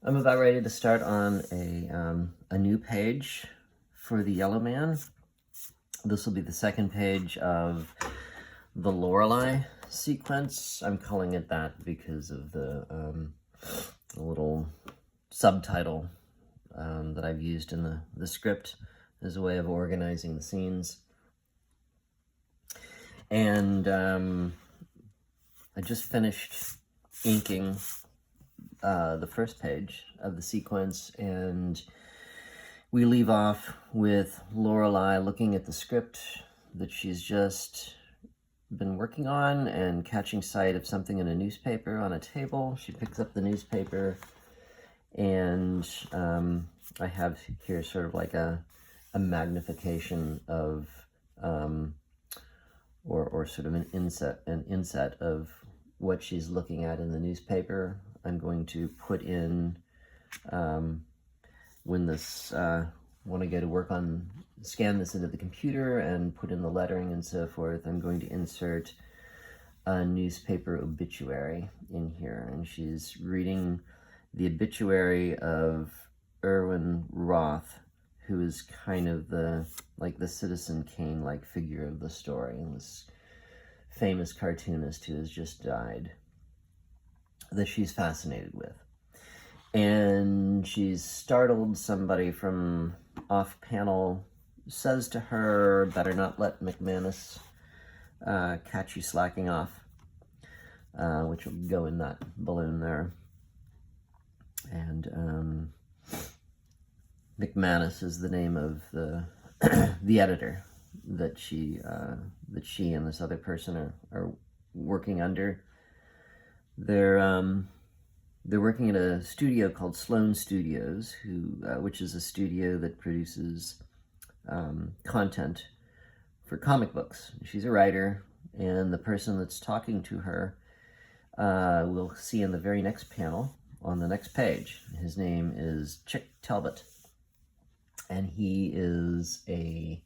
I'm about ready to start on a new page for the Yellow Man. This will be the second page of the Lorelei sequence. I'm calling it that because of the little subtitle that I've used in the script as a way of organizing the scenes. And I just finished inking the first page of the sequence, and we leave off with Lorelei looking at the script that she's just been working on and catching sight of something in a newspaper on a table. She picks up the newspaper, and I have here sort of like a magnification of or sort of an inset of what she's looking at in the newspaper. I'm going to put in, when this, when I go to work on, scan this into the computer and put in the lettering and so forth, I'm going to insert a newspaper obituary in here. And she's reading the obituary of Irwin Roth, who is kind of the Citizen Kane-like figure of the story, and this famous cartoonist who has just died, that she's fascinated with. And she's startled. Somebody from off-panel says to her, better not let McManus catch you slacking off, which will go in that balloon there. And McManus is the name of the the editor that she and this other person are working under. They're working at a studio called Sloan Studios, which is a studio that produces content for comic books. She's a writer, and the person that's talking to her we'll see in the very next panel on the next page. His name is Chic Talbot, and he is a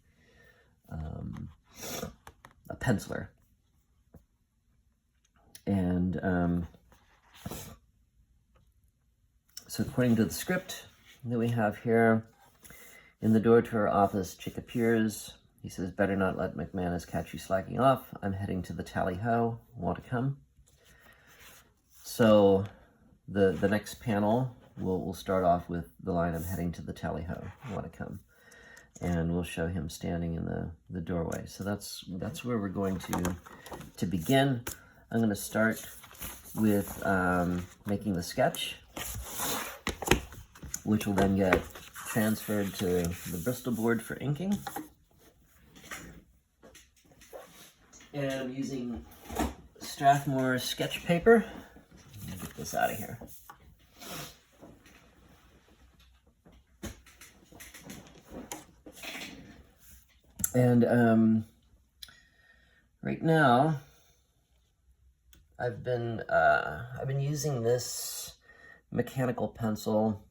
penciler. And so according to the script that we have here, in the door to her office, Chick appears. He says, better not let McManus catch you slacking off. I'm heading to the tally-ho. Want to come? So the next panel, we'll start off with the line, I'm heading to the tally-ho. Want to come? And we'll show him standing in the doorway. So that's where we're going to begin. I'm going to start with making the sketch, which will then get transferred to the Bristol board for inking. And I'm using Strathmore sketch paper. Let me get this out of here. And right now, I've been using this mechanical pencil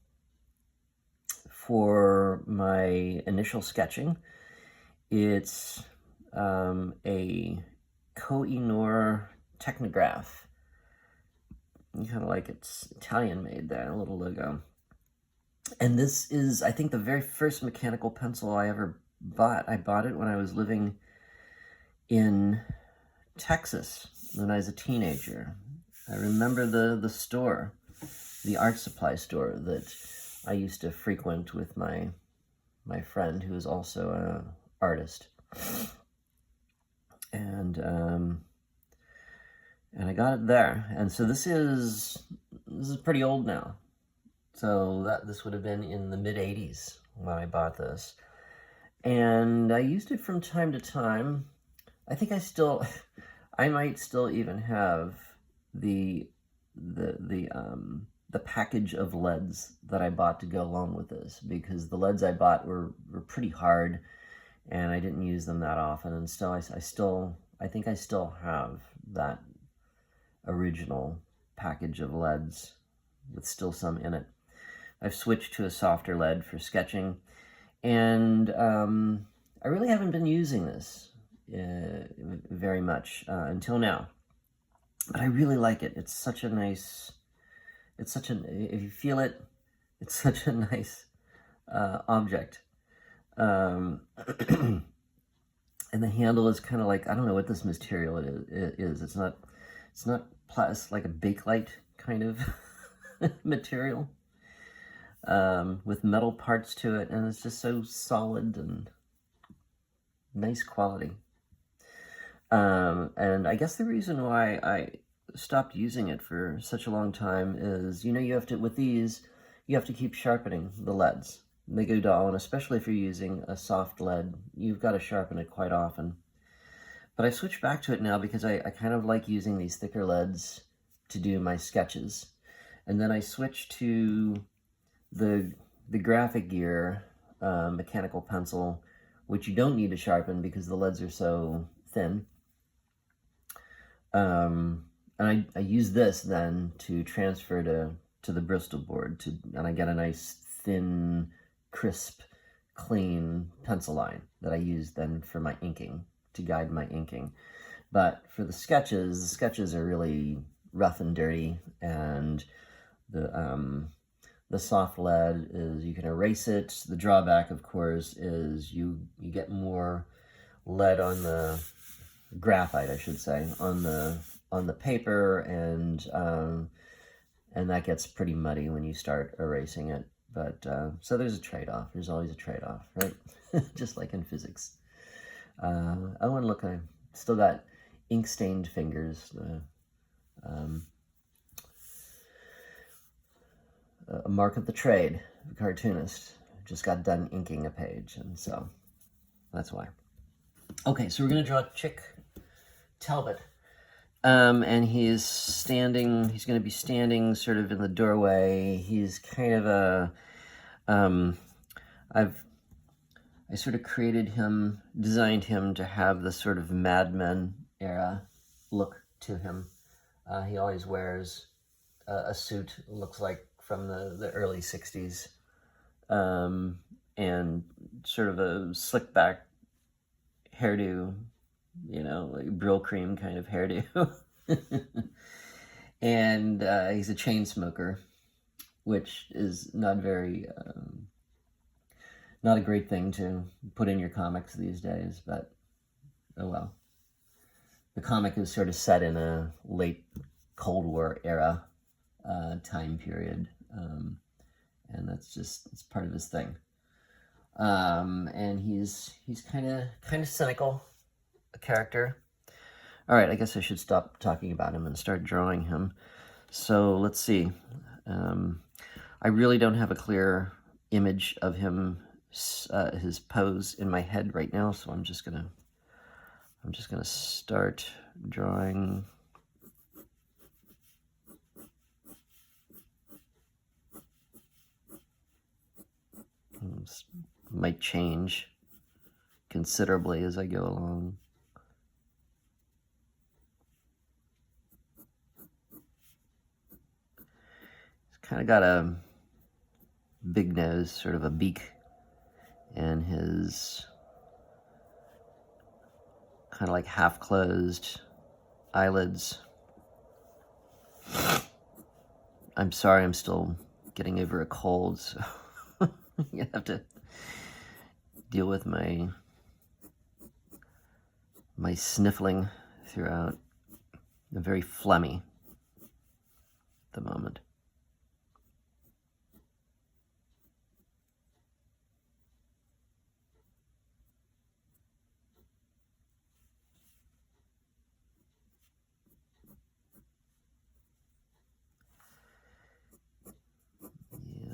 for my initial sketching. It's a Koh-i-Noor Technograph. You kind of like it's Italian made there, a little logo. And this is, I think, the very first mechanical pencil I ever bought. I bought it when I was living in Texas when I was a teenager. I remember the store, the art supply store that I used to frequent with my friend who is also an artist. And I got it there. And so this is pretty old now. So this would have been in the mid-'80s when I bought this. And I used it from time to time. I think I might still even have the package of leads that I bought to go along with this, because the leads I bought were pretty hard, and I didn't use them that often. And still, I think I still have that original package of leads with still some in it. I've switched to a softer lead for sketching, and I really haven't been using this very much until now. But I really like it. It's such a nice, if you feel it, It's such a nice object. And the handle is kind of like, I don't know what this material it is. It's not it's like a Bakelite kind of material with metal parts to it, and it's just so solid and nice quality. And I guess the reason why I stopped using it for such a long time is, you have to, with these, you have to keep sharpening the leads. They go dull, and especially if you're using a soft lead, you've got to sharpen it quite often. But I switched back to it now because I kind of like using these thicker leads to do my sketches. And then I switched to the Graphic Gear mechanical pencil, which you don't need to sharpen because the leads are so thin. And I use this then to transfer to the Bristol board, and I get a nice thin, crisp, clean pencil line that I use then for my inking, to guide my inking. But for the sketches are really rough and dirty, and the soft lead is, you can erase it. The drawback, of course, is you get more lead on the graphite, I should say, on the paper, and that gets pretty muddy when you start erasing it. But so there's a trade-off. There's always a trade-off, right? Just like in physics. Oh, and look, I still got ink-stained fingers. A mark of the trade, the cartoonist. Just got done inking a page, and so that's why. Okay, so we're going to draw Chic Talbot. And he's going to be standing sort of in the doorway. He's kind of I sort of designed him to have the sort of Mad Men era look to him. He always wears a suit, looks like from the early 60s, and sort of a slick back hairdo, like Brill Cream kind of hairdo. And he's a chain smoker, which is not a great thing to put in your comics these days, but oh well. The comic is sort of set in a late Cold War era time period, and it's part of his thing. And he's kind of cynical, a character. All right, I guess I should stop talking about him and start drawing him. So let's see. I really don't have a clear image of him, his pose in my head right now, so I'm just gonna start drawing. This might change considerably as I go along. He's kind of got a big nose, sort of a beak, and his kind of like half-closed eyelids. I'm sorry, I'm still getting over a cold, so you have to deal with my sniffling throughout. I'm very phlegmy at the moment.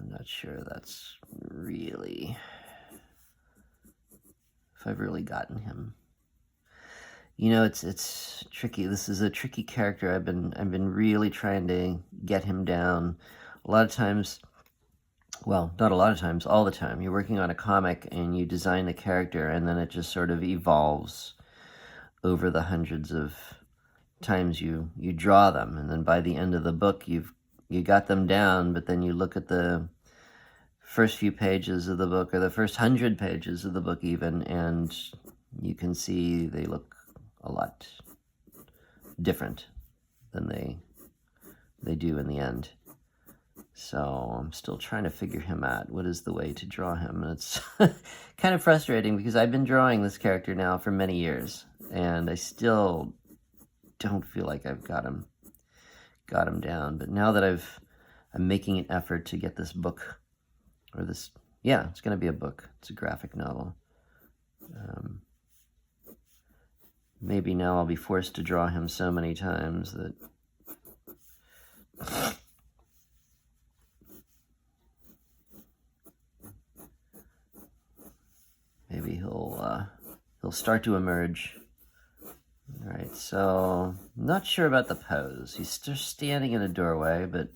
Not sure that's really, if I've really gotten him. It's tricky. This is a tricky character. I've been really trying to get him down. A lot of times, well, not a lot of times, all the time, you're working on a comic and you design the character, and then it just sort of evolves over the hundreds of times you draw them, and then by the end of the book you got them down, but then you look at the first few pages of the book, or the first 100 pages of the book even, and you can see they look a lot different than they do in the end. So I'm still trying to figure him out. What is the way to draw him? And it's kind of frustrating because I've been drawing this character now for many years, and I still don't feel like I've got him down. But now that I'm making an effort to get this book, or this, yeah, it's going to be a book. It's a graphic novel. Maybe now I'll be forced to draw him so many times that maybe he'll start to emerge. All right, so I'm not sure about the pose. He's just standing in a doorway, but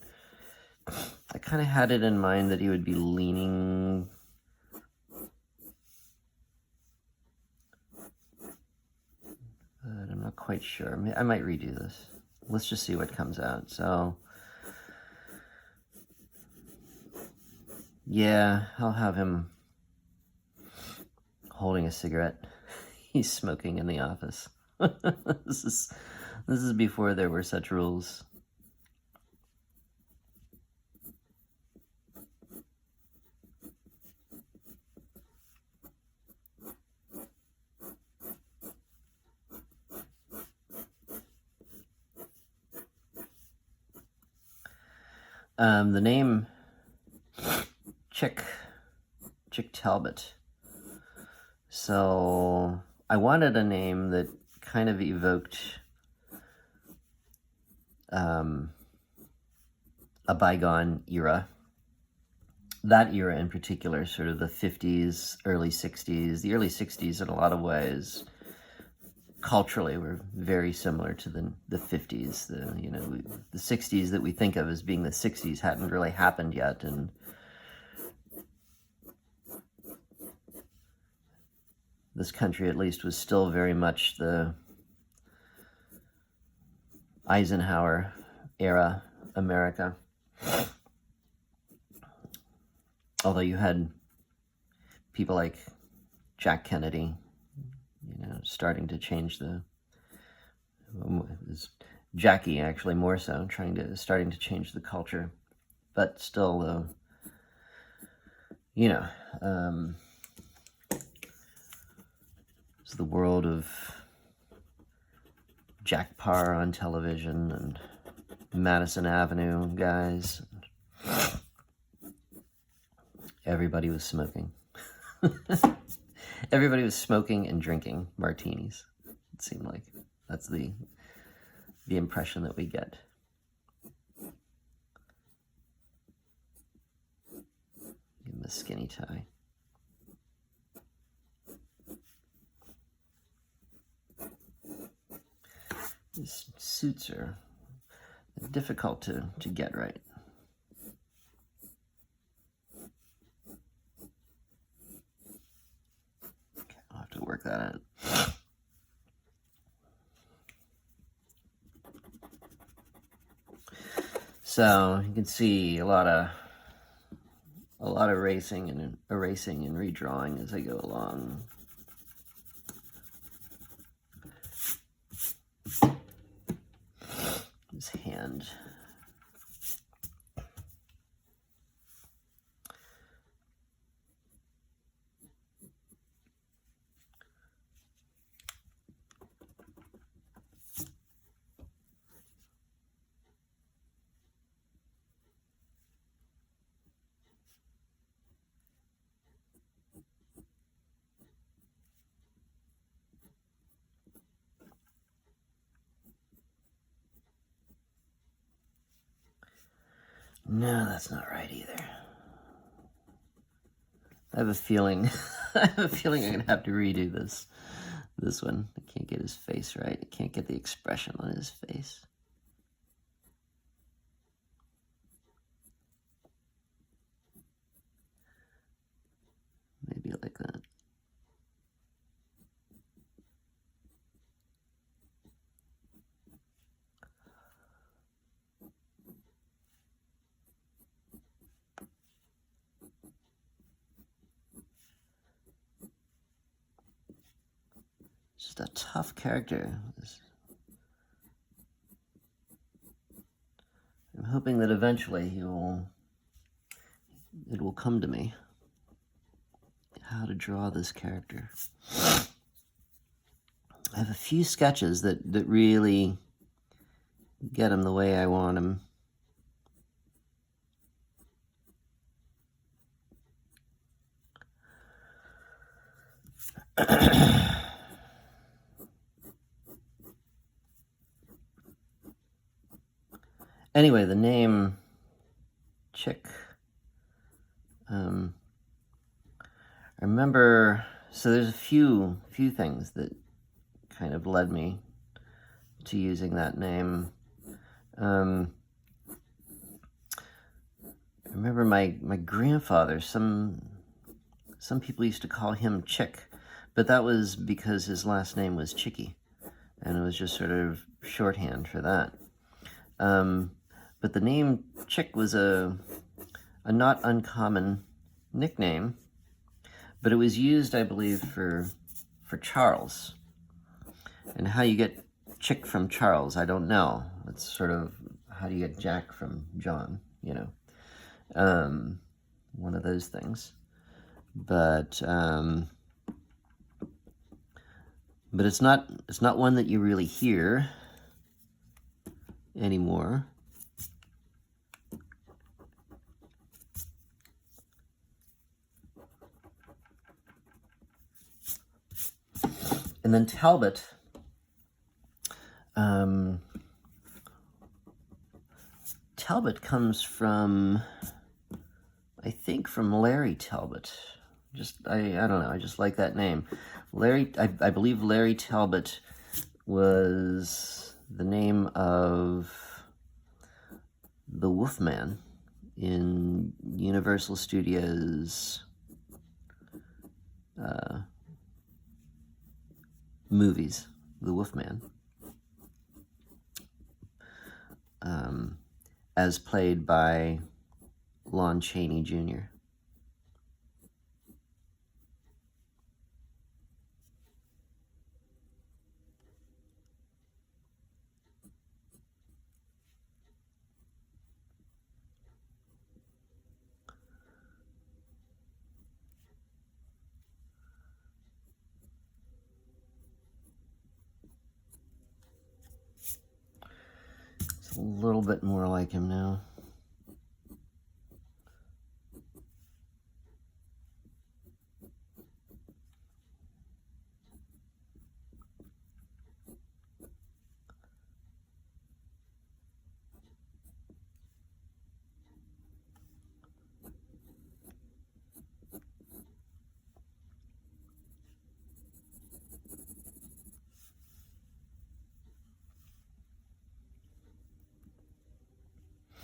I kind of had it in mind that he would be leaning. But I'm not quite sure. I might redo this. Let's just see what comes out. So, yeah, I'll have him holding a cigarette. He's smoking in the office. This is before there were such rules. The name Chic Talbot. So I wanted a name that kind of evoked a bygone era. That era in particular, sort of the 50s, early 60s. The early 60s in a lot of ways, culturally, were very similar to the 50s. The 60s that we think of as being the 60s hadn't really happened yet, and this country, at least, was still very much the Eisenhower era America. Although you had people like Jack Kennedy, starting to change Jackie, actually, more so, starting to change the culture. But still, it's the world of Jack Parr on television and Madison Avenue guys. Everybody was smoking. Everybody was smoking and drinking martinis. It seemed like that's the impression that we get. Give him a skinny tie. These suits are difficult to get right. Okay, I'll have to work that out. So you can see a lot of erasing and redrawing as I go along. His hand. No, that's not right either. I have a feeling I'm gonna have to redo this one. I can't get his face right. I can't get the expression on his face. Maybe like that. Just a tough character. I'm hoping that eventually he will it will come to me how to draw this character. I have a few sketches that really get him the way I want him. Anyway, the name Chic. I remember, so there's a few things that kind of led me to using that name. I remember my grandfather, some people used to call him Chick, but that was because his last name was Chicky, and it was just sort of shorthand for that. But the name Chick was a not uncommon nickname, but it was used, I believe, for Charles. And how you get Chick from Charles, I don't know. It's sort of, how do you get Jack from John, you know? One of those things. But it's not one that you really hear anymore. And then Talbot, Talbot comes from, I think, from Larry Talbot. I don't know, I just like that name. I believe Larry Talbot was the name of the Wolfman in Universal Studios movies, The Wolfman, as played by Lon Chaney Jr. It's a little bit more like him now.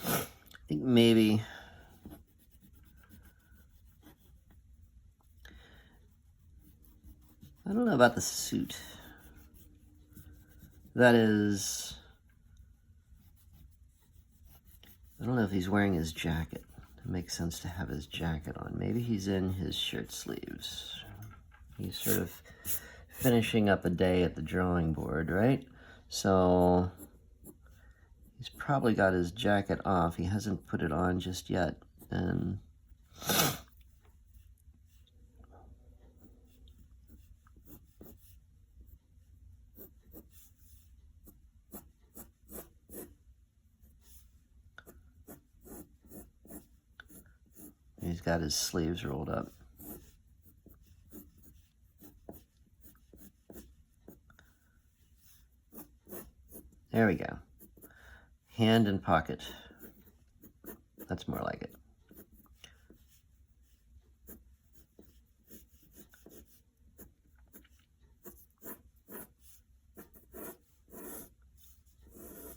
I think maybe I don't know about the suit. That is, I don't know if he's wearing his jacket. It makes sense to have his jacket on. Maybe he's in his shirt sleeves. He's sort of finishing up a day at the drawing board, right? So he's probably got his jacket off. He hasn't put it on just yet. And he's got his sleeves rolled up. There we go. Hand and pocket. That's more like it.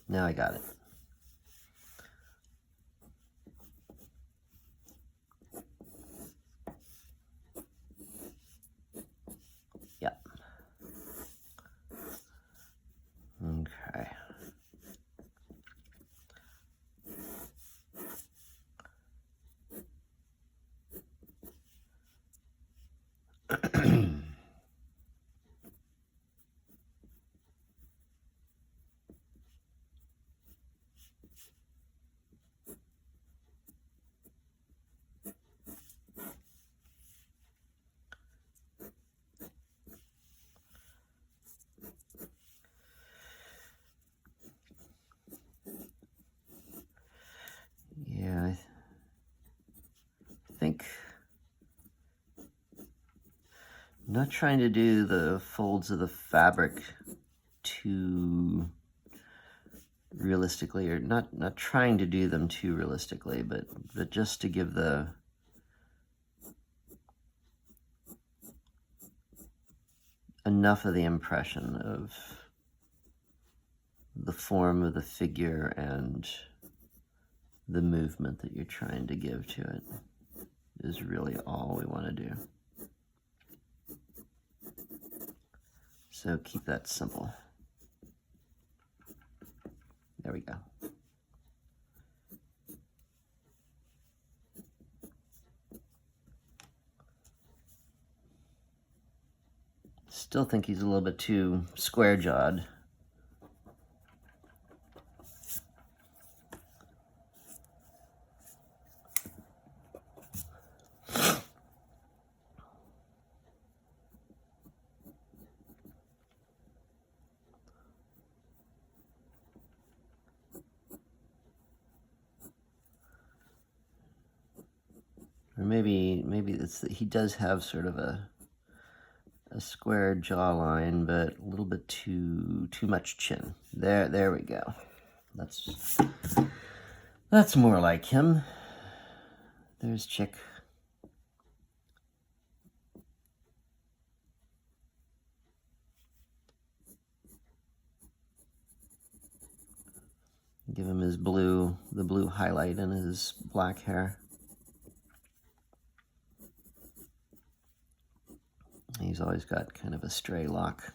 Now I got it. Yep. Okay. I'm not trying to do the folds of the fabric too realistically, or not trying to do them too realistically, but just to give the enough of the impression of the form of the figure and the movement that you're trying to give to it is really all we want to do. So keep that simple. There we go. Still think he's a little bit too square-jawed. Or maybe it's that he does have sort of a square jawline, but a little bit too much chin. There we go. That's more like him. There's Chic. Give him his the blue highlight in his black hair. He's always got kind of a stray lock,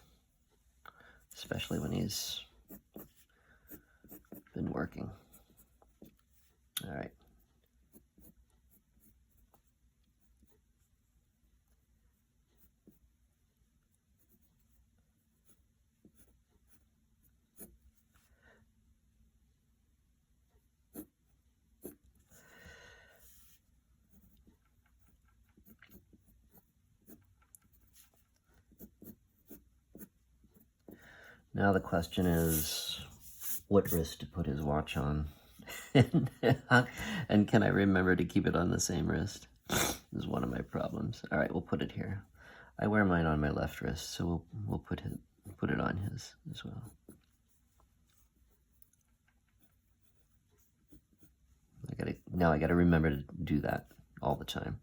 especially when he's been working. All right. Now the question is, what wrist to put his watch on? And can I remember to keep it on the same wrist? This is one of my problems. All right, we'll put it here. I wear mine on my left wrist, so we'll put it on his as well. Now I gotta remember to do that all the time.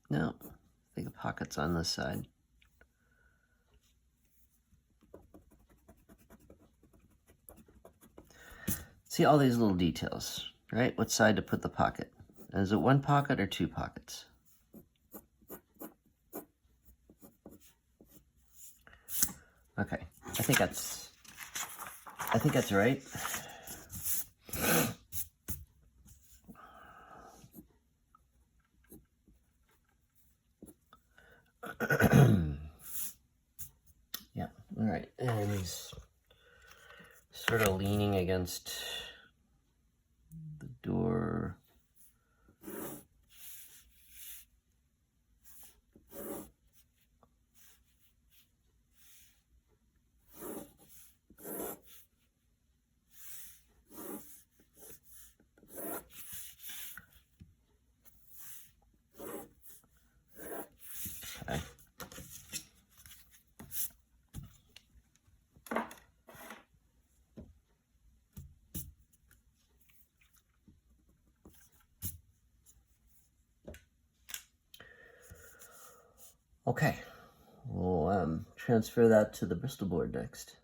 No, I think the pocket's on this side. See all these little details, right? What side to put the pocket? Is it one pocket or two pockets? Okay, I think that's right. Yeah, all right, and he's sort of leaning against the door. Okay. Okay, we'll transfer that to the Bristol board next.